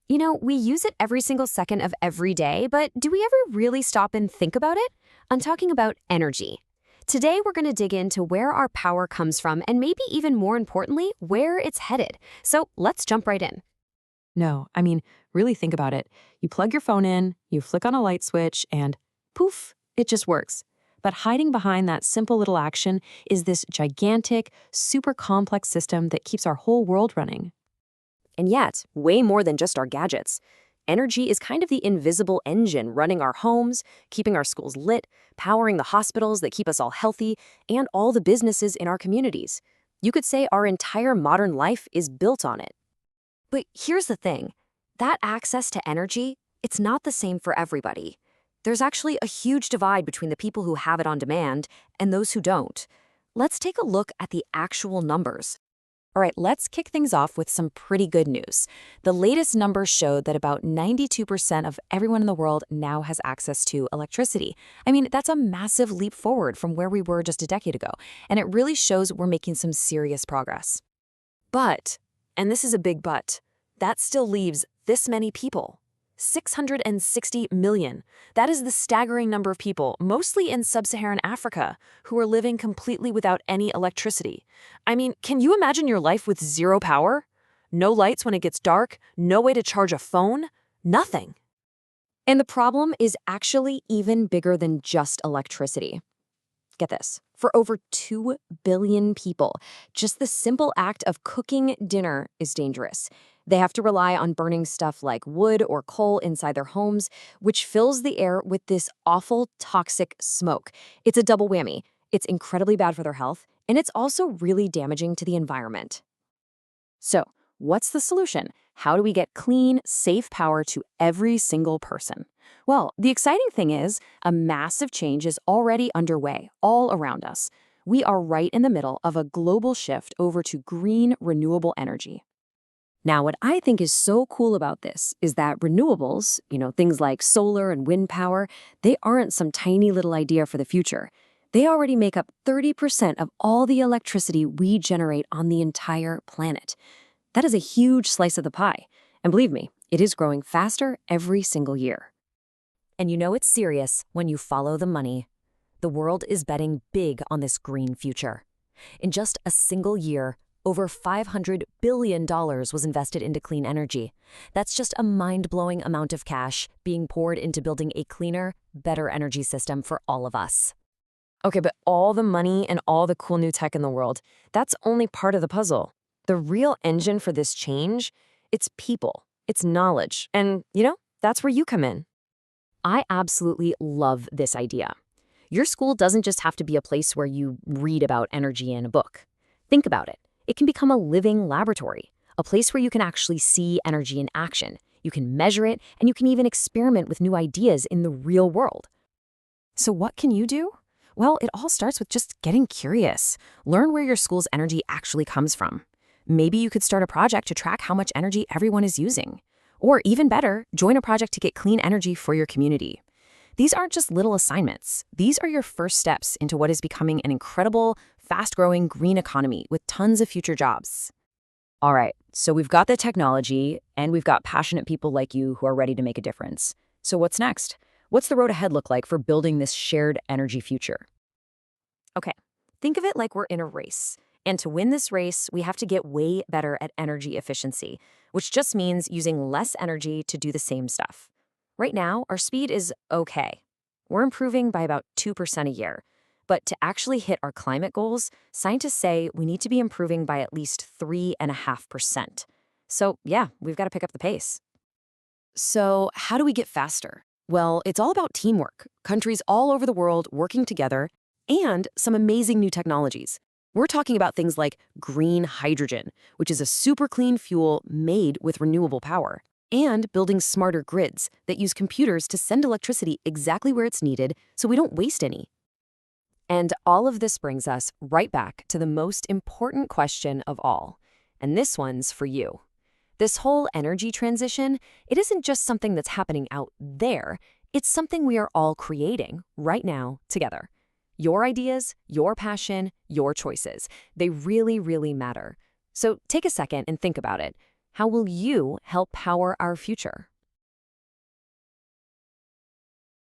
You know, we use it every single second of every day, but do we ever really stop and think about it? I'm talking about energy. Today, we're going to dig into where our power comes from and maybe even more importantly, where it's headed. So let's jump right in. No, really think about it. You plug your phone in, you flick on a light switch, and poof, it just works. But hiding behind that simple little action is this gigantic, super complex system that keeps our whole world running. And yet, way more than just our gadgets. Energy is kind of the invisible engine running our homes, keeping our schools lit, powering the hospitals that keep us all healthy, and all the businesses in our communities. You could say our entire modern life is built on it. But here's the thing. That access to energy, it's not the same for everybody. There's actually a huge divide between the people who have it on demand and those who don't. Let's take a look at the actual numbers. All right, let's kick things off with some pretty good news. The latest numbers showed that about 92% of everyone in the world now has access to electricity. That's a massive leap forward from where we were just a decade ago, and it really shows we're making some serious progress. But, and this is a big but, that still leaves this many people. 660 million. That is the staggering number of people, mostly in sub-Saharan Africa, who are living completely without any electricity. Can you imagine your life with zero power? No lights when it gets dark, no way to charge a phone, nothing. And the problem is actually even bigger than just electricity. Get this, for over 2 billion people, just the simple act of cooking dinner is dangerous. They have to rely on burning stuff like wood or coal inside their homes, which fills the air with this awful, toxic smoke. It's a double whammy. It's incredibly bad for their health, and it's also really damaging to the environment. So, what's the solution? How do we get clean, safe power to every single person? Well, the exciting thing is, a massive change is already underway all around us. We are right in the middle of a global shift over to green, renewable energy. Now, what I think is so cool about this is that renewables, things like solar and wind power, they aren't some tiny little idea for the future. They already make up 30% of all the electricity we generate on the entire planet. That is a huge slice of the pie. And believe me, it is growing faster every single year. And you know it's serious when you follow the money. The world is betting big on this green future. In just a single year, over $500 billion was invested into clean energy. That's just a mind-blowing amount of cash being poured into building a cleaner, better energy system for all of us. Okay, but all the money and all the cool new tech in the world, that's only part of the puzzle. The real engine for this change, it's people, it's knowledge, and, that's where you come in. I absolutely love this idea. Your school doesn't just have to be a place where you read about energy in a book. Think about it. It can become a living laboratory, a place where you can actually see energy in action. You can measure it, and you can even experiment with new ideas in the real world. So what can you do? Well, it all starts with just getting curious. Learn where your school's energy actually comes from. Maybe you could start a project to track how much energy everyone is using. Or even better, join a project to get clean energy for your community. These aren't just little assignments. These are your first steps into what is becoming an incredible, fast-growing green economy with tons of future jobs. All right, so we've got the technology, and we've got passionate people like you who are ready to make a difference. So what's next? What's the road ahead look like for building this shared energy future? Okay, think of it like we're in a race. And to win this race, we have to get way better at energy efficiency, which just means using less energy to do the same stuff. Right now, our speed is okay. We're improving by about 2% a year. But to actually hit our climate goals, scientists say we need to be improving by at least 3.5%. So yeah, we've got to pick up the pace. So how do we get faster? Well, it's all about teamwork, countries all over the world working together, and some amazing new technologies. We're talking about things like green hydrogen, which is a super clean fuel made with renewable power, and building smarter grids that use computers to send electricity exactly where it's needed so we don't waste any. And all of this brings us right back to the most important question of all. And this one's for you. This whole energy transition, it isn't just something that's happening out there. It's something we are all creating right now together. Your ideas, your passion, your choices, they really, really matter. So take a second and think about it. How will you help power our future?